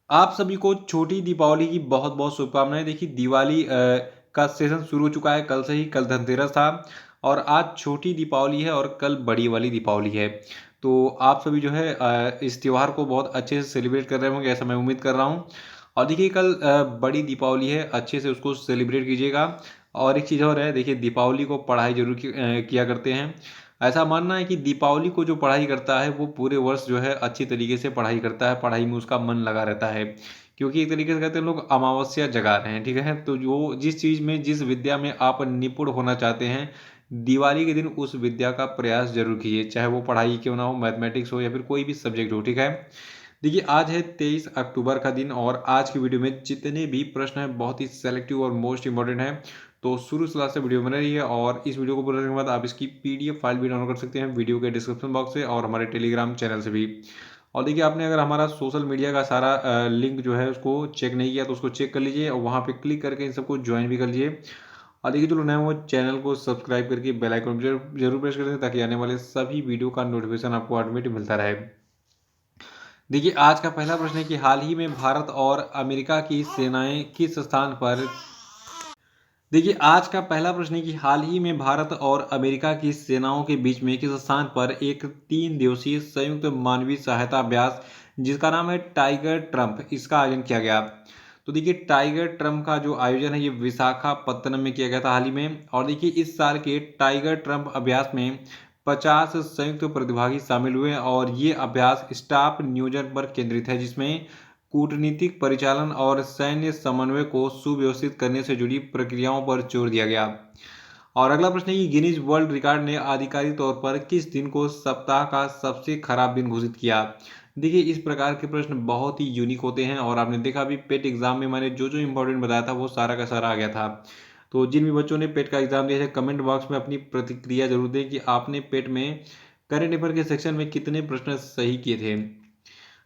आप सभी को छोटी दीपावली की बहुत बहुत शुभकामनाएं। देखिए दिवाली का सेशन शुरू हो चुका है कल से ही। कल धनतेरस था और आज छोटी दीपावली है और कल बड़ी वाली दीपावली है। तो आप सभी जो है इस त्यौहार को बहुत अच्छे से सेलिब्रेट कर रहे होंगे, ऐसा मैं उम्मीद कर रहा हूँ। और देखिए कल बड़ी दीपावली है, अच्छे से उसको सेलिब्रेट कीजिएगा। और एक चीज़ और है, देखिए दीपावली को पढ़ाई जरूर किया करते हैं। ऐसा मानना है कि दीपावली को जो पढ़ाई करता है वो पूरे वर्ष जो है अच्छी तरीके से पढ़ाई करता है, पढ़ाई में उसका मन लगा रहता है। क्योंकि एक तरीके से कहते हैं लोग अमावस्या जगा रहे हैं, ठीक है। तो जो जिस चीज़ में जिस विद्या में आप निपुण होना चाहते हैं, दिवाली के दिन उस विद्या का प्रयास जरूर कीजिए, चाहे वो पढ़ाई क्यों ना हो, मैथमेटिक्स हो या फिर कोई भी सब्जेक्ट हो, ठीक है। देखिए आज है 23 अक्टूबर का दिन और आज की वीडियो में जितने भी प्रश्न हैं बहुत ही सेलेक्टिव और मोस्ट इंपॉर्टेंट हैं। तो शुरू से लास्ट से वीडियो बना रही है और इस वीडियो को पूरा करने के बाद आप इसकी पीडीएफ फाइल भी डाउनलोड कर सकते हैं वीडियो के डिस्क्रिप्शन बॉक्स से और हमारे टेलीग्राम चैनल से भी। और देखिए आपने अगर हमारा सोशल मीडिया का सारा लिंक जो है उसको चेक नहीं किया तो उसको चेक कर लीजिए और वहाँ पे क्लिक करके इन सबको ज्वाइन भी कर लीजिए। और देखिए जो लोग नए हैं वो चैनल को सब्सक्राइब करके बेल आइकन जरूर प्रेस कर दें ताकि आने वाले सभी वीडियो का नोटिफिकेशन आपको ऑटोमेटिक मिलता रहे। देखिए आज का पहला प्रश्न है कि हाल ही में भारत और अमेरिका की सेनाएं किस स्थान पर। देखिए आज का पहला प्रश्न है कि हाल ही में भारत और अमेरिका की सेनाओं के बीच में किस स्थान पर एक 3 दिवसीय संयुक्त मानवीय सहायता अभ्यास जिसका नाम है टाइगर ट्रंप, इसका आयोजन किया गया। तो देखिए टाइगर ट्रंप का जो आयोजन है ये विशाखापत्तनम में किया गया था हाल ही में। और देखिए इस साल के टाइगर ट्रंप अभ्यास में 50 संयुक्त प्रतिभागी शामिल हुए और ये अभ्यास स्टाफ नियोजन पर केंद्रित है, जिसमें कूटनीतिक परिचालन और सैन्य समन्वय को सुव्यवस्थित करने से जुड़ी प्रक्रियाओं पर जोर दिया गया। और अगला प्रश्न है कि गिनीज वर्ल्ड रिकॉर्ड ने आधिकारिक तौर पर किस दिन को सप्ताह का सबसे खराब दिन घोषित किया। देखिए इस प्रकार के प्रश्न बहुत ही यूनिक होते हैं और आपने देखा भी पेट एग्जाम में मैंने जो जो इंपॉर्टेंट बताया था वो सारा का सारा आ गया था। तो जिन भी बच्चों ने पेट का एग्जाम दिया है कमेंट बॉक्स में अपनी प्रतिक्रिया जरूर दें कि आपने पेट में करंट अफेयर के सेक्शन में कितने प्रश्न सही किए थे।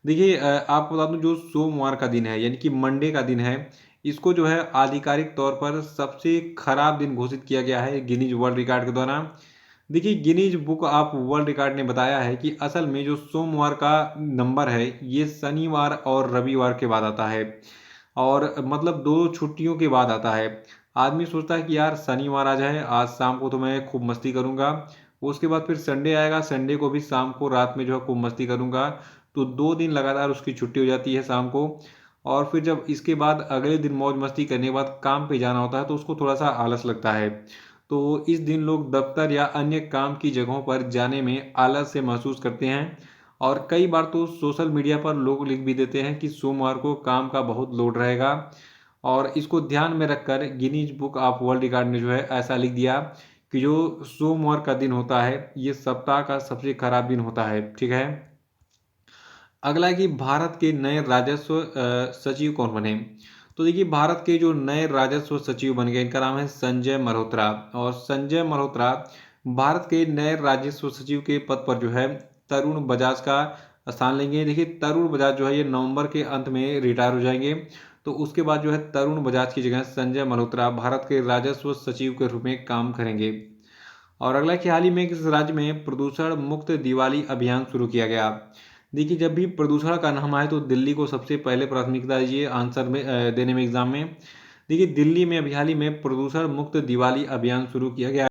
देखिए आपको बता दूं जो सोमवार का दिन है यानी कि मंडे का दिन है, इसको जो है आधिकारिक तौर पर सबसे खराब दिन घोषित किया गया है गिनीज वर्ल्ड रिकॉर्ड के द्वारा। देखिए Guinness book of world record ने बताया है कि असल में जो सोमवार का नंबर है ये शनिवार और रविवार के बाद आता है और मतलब दो छुट्टियों के बाद आता है। आदमी सोचता है कि यार शनिवार आ जाए, आज शाम को तो मैं खूब मस्ती करूंगा, उसके बाद फिर संडे आएगा, संडे को भी शाम को रात में जो है खूब मस्ती करूंगा। तो 2 दिन लगातार उसकी छुट्टी हो जाती है शाम को। और फिर जब इसके बाद अगले दिन मौज मस्ती करने के बाद काम पे जाना होता है तो उसको थोड़ा सा आलस लगता है। तो इस दिन लोग दफ्तर या अन्य काम की जगहों पर जाने में आलस से महसूस करते हैं। और कई बार तो सोशल मीडिया पर लोग लिख भी देते हैं कि सोमवार को काम का बहुत लोड रहेगा। और इसको ध्यान में रखकर Guinness book of world record ने जो है ऐसा लिख दिया कि जो सोमवार का दिन होता है ये सप्ताह का सबसे खराब दिन होता है, ठीक है। अगला है कि भारत के नए राजस्व सचिव कौन बने। तो देखिए भारत के जो नए राजस्व सचिव बन गए इनका नाम है संजय मल्होत्रा। और संजय मल्होत्रा भारत के नए राजस्व सचिव के पद पर जो है तरुण बजाज का स्थान लेंगे। देखिए तरुण बजाज जो है ये नवंबर के अंत में रिटायर हो जाएंगे। तो उसके बाद जो है तरुण बजाज की जगह संजय मल्होत्रा भारत के राजस्व सचिव के रूप में काम करेंगे। और अगला कि हाल ही में किस राज्य में प्रदूषण मुक्त दिवाली अभियान शुरू किया गया। देखिए जब भी प्रदूषण का नाम आए तो दिल्ली को सबसे पहले प्राथमिकता दीजिए आंसर में देने में एग्जाम में। देखिए दिल्ली में अभी हाल ही में प्रदूषण मुक्त दिवाली अभियान शुरू किया गया है।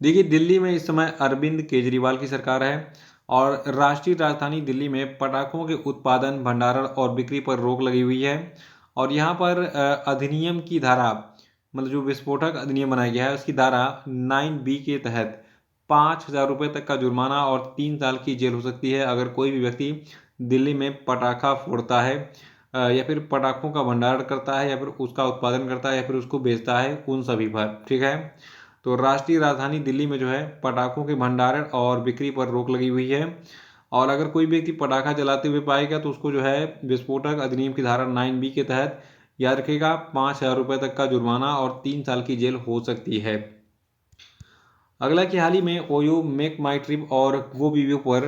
देखिए दिल्ली में इस समय अरविंद केजरीवाल की सरकार है और राष्ट्रीय राजधानी दिल्ली में पटाखों के उत्पादन भंडारण और बिक्री पर रोक लगी हुई है। और यहाँ पर अधिनियम की धारा मतलब जो विस्फोटक अधिनियम बनाया गया है उसकी धारा 9B के तहत 5,000 रुपये तक का जुर्माना और 3 साल की जेल हो सकती है अगर कोई भी व्यक्ति दिल्ली में पटाखा फोड़ता है या फिर पटाखों का भंडारण करता है या फिर उसका उत्पादन करता है या फिर उसको बेचता है, उन सभी पर, ठीक है। तो राष्ट्रीय राजधानी दिल्ली में जो है पटाखों के भंडारण और बिक्री पर रोक लगी हुई है। और अगर कोई व्यक्ति पटाखा जलाते हुए पाएगा तो उसको जो है विस्फोटक अधिनियम की धारा 9B के तहत याद रखेगा 5,000 रुपये तक का जुर्माना और 3 साल की जेल हो सकती है। अगला कि हाल ही में ओयो मेक माई ट्रिप और गो बीबी पर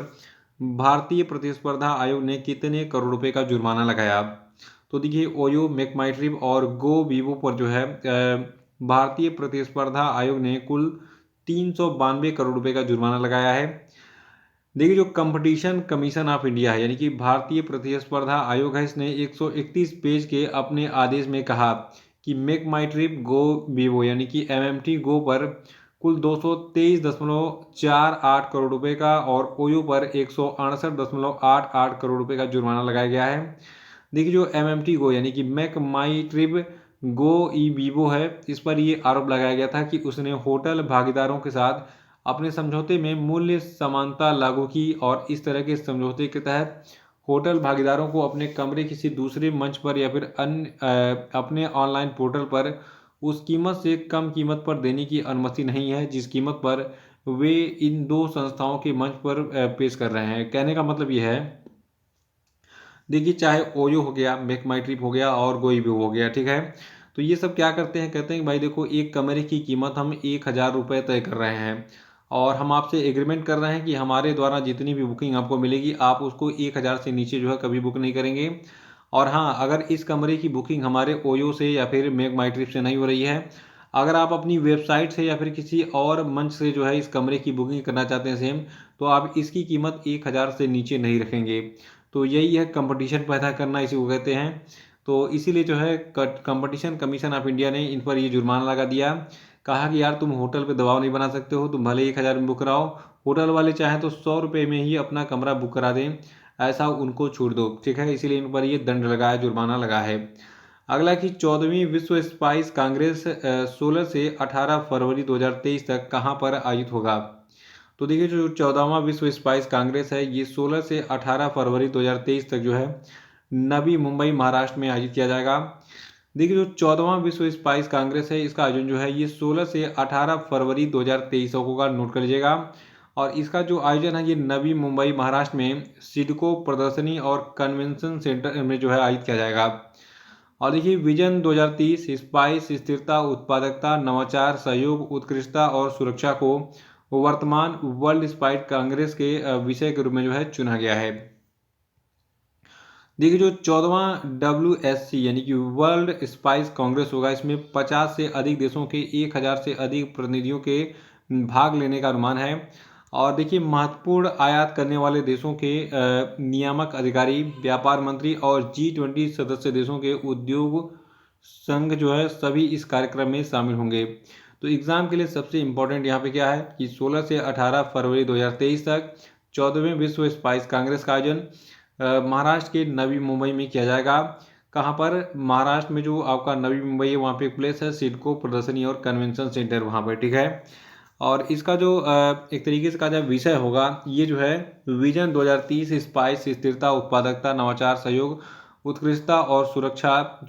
भारतीय प्रतिस्पर्धा आयोग ने कितने करोड़ रुपए का जुर्माना लगाया। तो देखिए ओयो मेक माई ट्रिप और गो बीबो पर जो है भारतीय प्रतिस्पर्धा आयोग ने कुल 392 करोड़ रुपए का जुर्माना लगाया है। देखिए जो कंपटीशन कमीशन ऑफ इंडिया है यानी कि भारतीय प्रतिस्पर्धा आयोग है, इसने 131 पेज के अपने आदेश में कहा कि मेक माई ट्रिप गो वीवो यानी कि एमएमटी गो पर कुल 223.48 करोड़ रुपए का और ओयो पर 168.88 करोड़ रुपए का जुर्माना लगाया गया है। देखिए जो एमएमटी गो यानी कि मेक माई ट्रिप गो ई वीवो है, इस पर ये आरोप लगाया गया था कि उसने होटल भागीदारों के साथ अपने समझौते में मूल्य समानता लागू की और इस तरह के समझौते के तहत होटल भागीदारों को अपने कमरे किसी दूसरे मंच पर या फिर अन्य अपने ऑनलाइन पोर्टल पर उस कीमत से कम कीमत पर देने की अनुमति नहीं है जिस कीमत पर वे इन दो संस्थाओं के मंच पर पेश कर रहे हैं। कहने का मतलब ये है, देखिए चाहे ओयो हो गया, मेक माई ट्रिप हो गया और गोइबियो हो गया, ठीक है, तो ये सब क्या करते हैं, कहते हैं कि भाई देखो एक कमरे की कीमत हम 1,000 रुपये तय कर रहे हैं और हम आपसे एग्रीमेंट कर रहे हैं कि हमारे द्वारा जितनी भी बुकिंग आपको मिलेगी आप उसको 1,000 से नीचे जो है कभी बुक नहीं करेंगे। और हाँ, अगर इस कमरे की बुकिंग हमारे ओयो से या फिर मेक माई ट्रिप से नहीं हो रही है, अगर आप अपनी वेबसाइट से या फिर किसी और मंच से जो है इस कमरे की बुकिंग करना चाहते हैं सेम, तो आप इसकी कीमत 1,000 से नीचे नहीं रखेंगे। तो यही है कंपटीशन पैदा करना, इसी को कहते हैं। तो इसीलिए जो है कंपटीशन कमीशन ऑफ इंडिया ने इन पर ये जुर्माना लगा दिया। कहा कि यार तुम होटल पे दबाव नहीं बना सकते हो, तुम भले 1,000 में बुक कराओ, होटल वाले चाहें तो 100 रुपये में ही अपना कमरा बुक करा दें, ऐसा उनको छूट दो, ठीक है। इसीलिए इन पर ये दंड लगाया, जुर्माना लगा है। अगला कि 14वीं विश्व स्पाइस कांग्रेस 16 से 18 फरवरी 2023 तक कहाँ पर आयोजित होगा। तो देखिए जो 14वां विश्व स्पाइस कांग्रेस है ये 16 से 18 फरवरी 2023 तक जो है नवी मुंबई महाराष्ट्र में आयोजित किया जाएगा। देखिए जो 14वां विश्व स्पाइस कांग्रेस है इसका आयोजन जो है ये 16 से 18 फरवरी 2023 होगा, नोट कर लीजिएगा। और इसका जो आयोजन है ये नवी मुंबई महाराष्ट्र में सिडको प्रदर्शनी और कन्वेंशन सेंटर में जो है आयोजित किया जाएगा। और देखिए विजन 2030 स्पाइस स्थिरता, उत्पादकता, नवाचार, सहयोग, उत्कृष्टता और सुरक्षा को वर्तमान वर्ल्ड स्पाइस कांग्रेस के विषय के रूप में जो है चुना गया है। देखिए जो 14वां WSC यानी कि वर्ल्ड स्पाइस कांग्रेस होगा, इसमें 50 से अधिक देशों के 1,000 से अधिक प्रतिनिधियों के भाग लेने का अनुमान है। और देखिए महत्वपूर्ण आयात करने वाले देशों के नियामक अधिकारी, व्यापार मंत्री और G20 सदस्य देशों के उद्योग संघ जो है सभी इस कार्यक्रम में शामिल होंगे। तो एग्जाम के लिए सबसे इम्पोर्टेंट यहाँ पे क्या है कि 16 से 18 फरवरी 2023 तक 14वें विश्व स्पाइस कांग्रेस का आयोजन महाराष्ट्र के नवी मुंबई में किया जाएगा। कहाँ पर, महाराष्ट्र में जो आपका नवी मुंबई है वहाँ पे एक प्लेस है सिडको प्रदर्शनी और कन्वेंशन सेंटर वहाँ पर, ठीक है। और इसका जो एक तरीके से कहा जाए विषय होगा ये जो है विजन 2030 स्पाइस स्थिरता, उत्पादकता, नवाचार, सहयोग, उत्कृष्टता और सुरक्षा।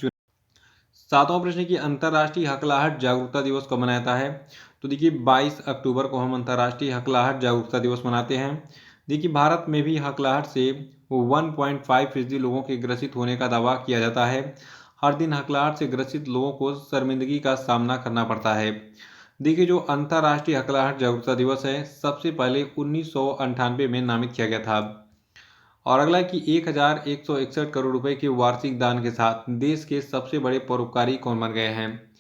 सातवां प्रश्न की अंतर्राष्ट्रीय हकलाहट जागरूकता दिवस कब मनाया जाता है। तो देखिए 22 अक्टूबर को हम अंतर्राष्ट्रीय हकलाहट जागरूकता दिवस मनाते हैं। देखिए भारत में भी हकलाहट से 1.5% लोगों के ग्रसित होने का दावा किया जाता है। हर दिन हकलाहट से ग्रसित लोगों को शर्मिंदगी का सामना करना पड़ता है। देखिए जो अंतर्राष्ट्रीय हकलाहट जागरूकता दिवस है सबसे पहले 1998 में नामित किया गया था। और अगला कि 1,161 करोड़ रुपए के वार्षिक दान के साथ देश के सबसे बड़े परोपकारी कौन बन गए हैं।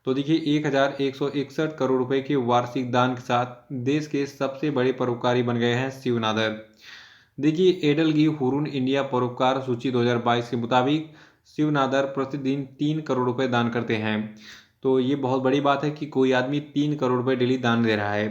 तो देखिए 1,161 करोड़ रुपए के वार्षिक दान के साथ देश के सबसे बड़े परोपकारी बन गए हैं शिव नादर। देखिए एडलगी हुरून इंडिया परोपकार सूची 2022 के मुताबिक शिव नादर प्रतिदिन 3 करोड़ रुपए दान करते हैं। तो ये बहुत बड़ी बात है कि कोई आदमी 3 करोड़ रुपए डेली दान दे रहा है।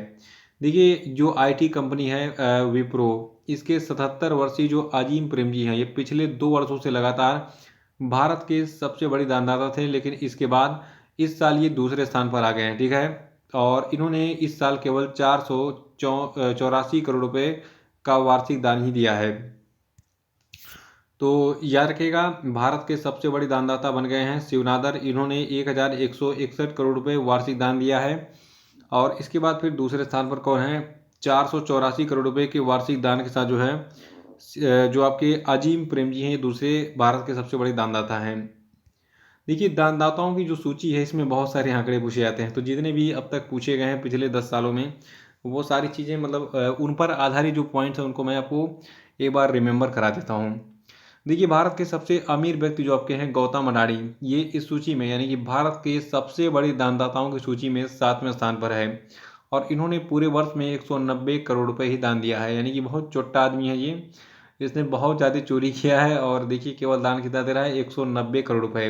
देखिए जो IT कंपनी है विप्रो, इसके 77 वर्षीय जो अजीम प्रेमजी हैं ये पिछले 2 वर्षों से लगातार भारत के सबसे बड़े दानदाता थे, लेकिन इसके बाद इस साल ये दूसरे स्थान पर आ गए हैं, ठीक है। और इन्होंने इस साल केवल 484 करोड़ रुपए का वार्षिक दान ही दिया है। तो याद रखिएगा भारत के सबसे बड़े दानदाता बन गए हैं शिवनादर, इन्होंने 1,161 करोड़ रुपए वार्षिक दान दिया है। और इसके बाद फिर दूसरे स्थान पर कौन है, 484 करोड़ रुपए के वार्षिक दान के साथ जो है जो आपके अजीम प्रेमजी हैं ये दूसरे भारत के सबसे बड़े दानदाता हैं। देखिए दानदाताओं की जो सूची है इसमें बहुत सारे आंकड़े पूछे जाते हैं, तो जितने भी अब तक पूछे गए हैं पिछले 10 सालों में वो सारी चीज़ें मतलब उन पर आधारित जो पॉइंट्स हैं उनको मैं आपको एक बार रिमेंबर करा देता हूँ। देखिए भारत के सबसे अमीर व्यक्ति जो आपके हैं गौतम अडानी, ये इस सूची में यानी कि भारत के सबसे बड़ी दानदाताओं की सूची में 7वें स्थान पर है। और इन्होंने पूरे वर्ष में 190 करोड़ रुपए ही दान दिया है, यानी कि बहुत छोटा आदमी है ये। इसने बहुत ज़्यादा चोरी किया है और देखिए केवल दान कितना दे रहा है, 190 करोड़ रुपए।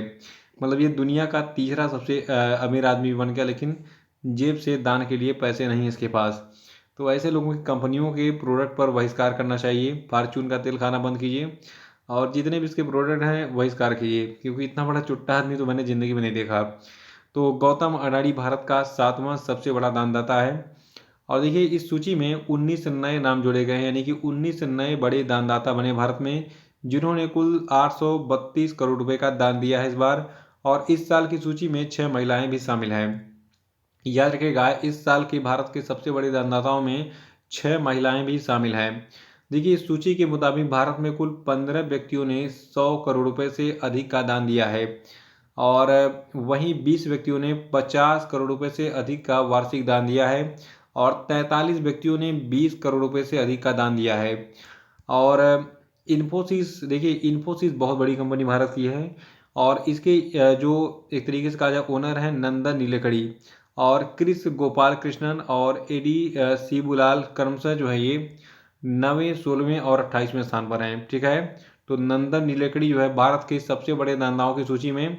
मतलब ये दुनिया का तीसरा सबसे अमीर आदमी बन गया, लेकिन जेब से दान के लिए पैसे नहीं इसके पास। तो ऐसे लोगों की कंपनियों के प्रोडक्ट पर बहिष्कार करना चाहिए। फॉर्चून का तेल खाना बंद कीजिए और जितने भी इसके प्रोडक्ट हैं बहिष्कार कीजिए, क्योंकि इतना बड़ा चुट्टा आदमी तो मैंने ज़िंदगी में नहीं देखा। तो गौतम अडानी भारत का 7वां सबसे बड़ा दानदाता है। और देखिए इस सूची में 19 नए नाम जोड़े गए हैं, यानी कि 19 नए बड़े दानदाता बने भारत में, जिन्होंने कुल 832 करोड़ रुपए का दान दिया है इस बार। और इस साल की सूची में 6 महिलाएं भी शामिल हैं। याद रखिएगा, इस साल के भारत के सबसे बड़े दानदाताओं में 6 महिलाएं भी शामिल हैं। देखिए इस सूची के मुताबिक भारत में कुल 15 व्यक्तियों ने 100 करोड़ रुपए से अधिक का दान दिया है और वहीं 20 व्यक्तियों ने 50 करोड़ रुपए से अधिक का वार्षिक दान दिया है और 43 व्यक्तियों ने 20 करोड़ रुपए से अधिक का दान दिया है। और इन्फोसिस, देखिए इन्फोसिस बहुत बड़ी कंपनी भारत की है और इसके जो एक तरीके से कहा जाए ओनर है नंदन नीलेकणी और क्रिस गोपाल कृष्णन और एडी सीबूलाल क्रमशः जो है ये 9वें, 16वें और 28वें स्थान पर हैं। ठीक है, तो नंदन नीलेकणी जो है भारत के सबसे बड़े दानदाताओं की सूची में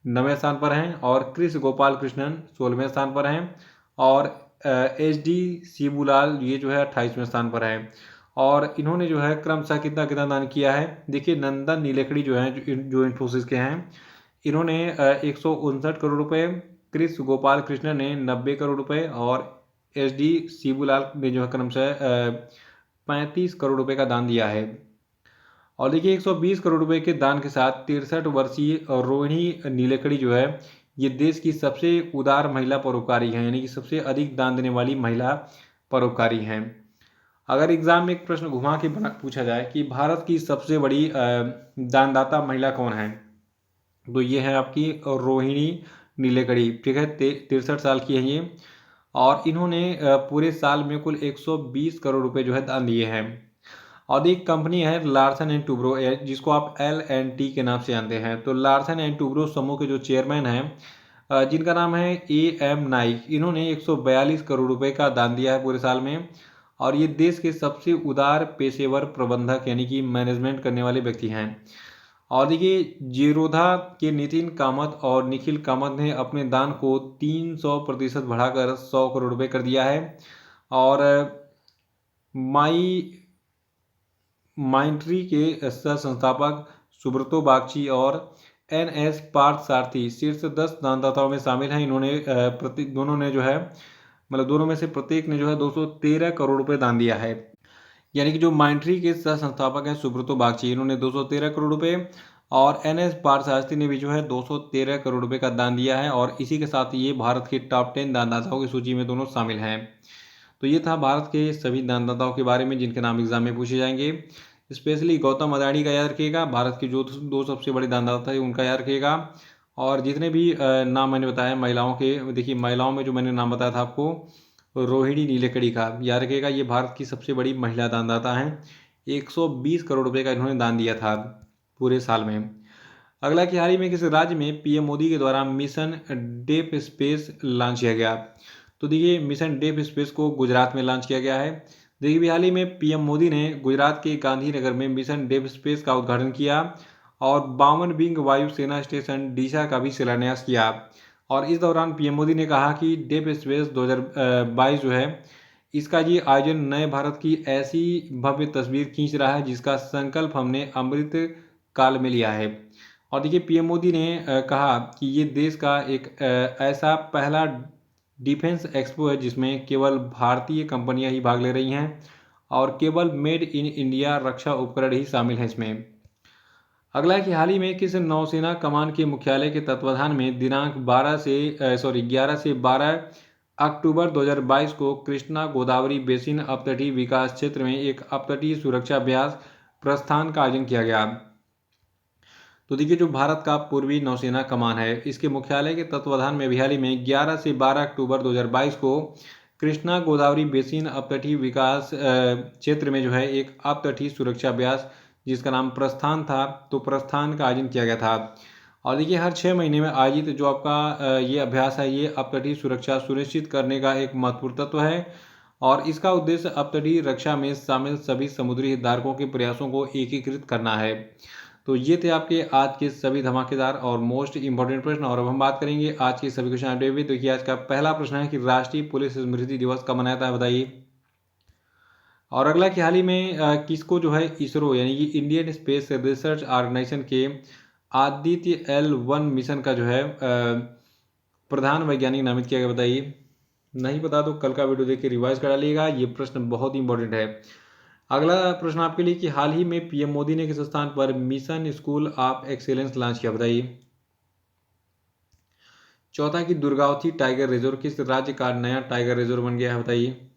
9वें स्थान पर हैं और क्रिस गोपाल कृष्णन 16वें स्थान पर हैं और एच डी सीबूलाल ये जो है 28वें स्थान पर है। और इन्होंने जो है क्रमशः कितना कितना दान किया है, देखिए नंदन नीलेकणी जो है जो इन्फोसिस के हैं, इन्होंने 159 करोड़ रुपए, क्रिस गोपाल कृष्णन ने 90 करोड़ रुपए और एच डी सीबूलाल ने जो है क्रमशः 35 करोड़ रुपए का दान दिया है। और देखिए 120 करोड़ रुपए के दान के साथ 63 वर्षीय रोहिणी नीलेकणी जो है ये देश की सबसे उदार महिला परोपकारी हैं, यानी कि सबसे अधिक दान देने वाली महिला परोपकारी हैं। अगर एग्जाम में एक प्रश्न घुमा के पूछा जाए कि भारत की सबसे बड़ी दानदाता महिला कौन है, तो ये है आपकी रोहिणी नीलेकणी। ठीक है, 63 साल की है ये और इन्होंने पूरे साल में कुल 120 करोड़ रुपए जो है दान दिए हैं। और एक कंपनी है लार्सन एंड टूब्रो, जिसको आप L&T के नाम से जानते हैं। तो लार्सन एंड टूब्रो समूह के जो चेयरमैन हैं जिनका नाम है AM नाइक, इन्होंने 142 करोड़ रुपए का दान दिया है पूरे साल में और ये देश के सबसे उदार पेशेवर प्रबंधक यानी कि मैनेजमेंट करने वाले व्यक्ति हैं। और देखिए जीरोधा के नितिन कामत और निखिल कामत ने अपने दान को 300% बढ़ाकर 100 करोड़ रुपए कर दिया है। और माइंट्री के सह संस्थापक सुब्रतो बागची और NS पार्थसारथी शीर्ष 10 दानदाताओं में शामिल हैं। इन्होंने दोनों ने जो है मतलब दोनों में से प्रत्येक ने जो है 213 करोड़ रुपए दान दिया है। यानी कि जो माइंट्री के सह संस्थापक हैं सुब्रतो बागची, इन्होंने 213 करोड़ रुपए और NS पार्थसारथी ने भी जो है 213 करोड़ रुपए का दान दिया है और इसी के साथ ये भारत के टॉप 10 दानदाताओं की सूची में दोनों शामिल हैं। तो ये था भारत के सभी दानदाताओं के बारे में जिनके नाम एग्जाम में पूछे जाएंगे। स्पेशली गौतम अडानी का याद रखिएगा, भारत के जो दो सबसे बड़े दानदाता है उनका याद रखिएगा। और जितने भी नाम मैंने बताया महिलाओं के, देखिए महिलाओं में जो मैंने नाम बताया था आपको रोहिणी नीलेकणी का याद रखिएगा, ये भारत की सबसे बड़ी महिला दानदाता हैं। 120 करोड़ रुपए का इन्होंने दान दिया था पूरे साल में। अगला कि हाल ही में किस राज्य में PM मोदी के द्वारा मिशन डेप स्पेस लॉन्च किया गया, तो देखिए मिशन डेप स्पेस को गुजरात में लॉन्च किया गया है। देखिए हाल ही में PM मोदी ने गुजरात के गांधीनगर में मिशन डेप स्पेस का उद्घाटन किया और 52 विंग वायुसेना स्टेशन डीसा का भी शिलान्यास किया। और इस दौरान PM मोदी ने कहा कि डेप स्पेस 2022 जो है इसका ये आयोजन नए भारत की ऐसी भव्य तस्वीर खींच रहा है जिसका संकल्प हमने अमृत काल में लिया है। और देखिए PM मोदी ने कहा कि ये देश का एक ऐसा पहला डिफेंस एक्सपो है जिसमें केवल भारतीय कंपनियां ही भाग ले रही हैं और केवल मेड इन इंडिया रक्षा उपकरण ही शामिल हैं इसमें। अगला है कि हाल ही में किस नौसेना कमान के मुख्यालय के तत्वाधान में दिनांक 11 से 12 अक्टूबर 2022 को कृष्णा गोदावरी बेसिन अपतटीय विकास क्षेत्र में एक अपतटीय सुरक्षा अभ्यास प्रस्थान का आयोजन किया गया। तो देखिए जो भारत का पूर्वी नौसेना कमान है इसके मुख्यालय के तत्वाधान में हाल ही में 11 से 12 अक्टूबर 2022 को कृष्णा गोदावरी बेसिन अपतटीय विकास क्षेत्र में जो है एक अपतटीय सुरक्षा अभ्यास जिसका नाम प्रस्थान था, तो प्रस्थान का आयोजन किया गया था। और देखिए हर 6 महीने में आयोजित जो आपका ये अभ्यास है, ये अपतटीय सुरक्षा सुनिश्चित करने का एक महत्वपूर्ण तत्व है और इसका उद्देश्य अपतटीय रक्षा में शामिल सभी समुद्री हितधारकों के प्रयासों को एकीकृत करना है। तो ये थे आपके आज के सभी धमाकेदार और मोस्ट इंपॉर्टेंट प्रश्न। और अब हम बात करेंगे आज के सभी क्वेश्चन अपडेट भी। देखिए आज का पहला प्रश्न है कि राष्ट्रीय पुलिस स्मृति दिवस कब मनाया जाता है, बताइए। और अगला कि हाल ही में किसको जो है इसरो यानी कि इंडियन स्पेस रिसर्च ऑर्गेनाइजेशन के आदित्य L1 मिशन का जो है प्रधान वैज्ञानिक नामित किया गया, बताइए। नहीं पता तो कल का वीडियो देख के रिवाइज करा लीजिएगा, ये प्रश्न बहुत इंपॉर्टेंट है। अगला प्रश्न आपके लिए कि हाल ही में पीएम मोदी ने किस स्थान पर mission school of excellence launch किया, बताइए। चौथा कि दुर्गावती टाइगर रिजर्व किस राज्य का नया टाइगर रिजर्व बन गया है, बताइए।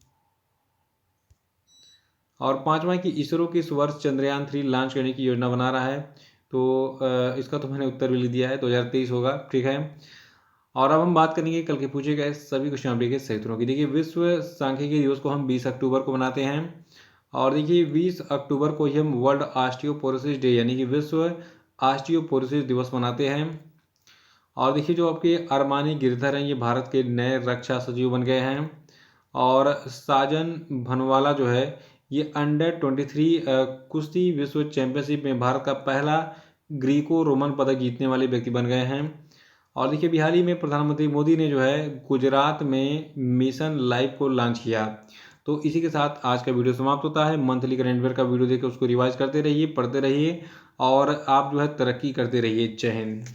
और पांचवा कि इसरो किस वर्ष चंद्रयान 3 लॉन्च करने की योजना बना रहा है, तो इसका तो मैंने उत्तर भी लिख दिया है, 2023 होगा, ठीक है। और अब हम बात करेंगे कल के पूछे गए सभी क्वेश्चन अपडेट के सही उत्तरों की। देखिए विश्व सांख्यिकी दिवस को हम 20 अक्टूबर को मनाते हैं और देखिए 20 अक्टूबर को ही हम वर्ल्ड ऑस्टियोपोरोसिस डे यानी कि विश्व ऑस्टियोपोरोसिस दिवस मनाते हैं। और देखिए जो आपके अरमानी गिरधर हैं, ये भारत के नए रक्षा सचिव बन गए हैं। और साजन भनवाला जो है ये अंडर-23 कुश्ती विश्व चैंपियनशिप में भारत का पहला ग्रीको रोमन पदक जीतने वाले व्यक्ति बन गए हैं। और देखिए हाल ही में प्रधानमंत्री मोदी ने जो है गुजरात में मिशन लाइफ को लॉन्च किया। तो इसी के साथ आज का वीडियो समाप्त होता है। मंथली करंट अफेयर का वीडियो देखकर उसको रिवाइज करते रहिए, पढ़ते रहिए और आप जो है तरक्की करते रहिए। जय हिंद।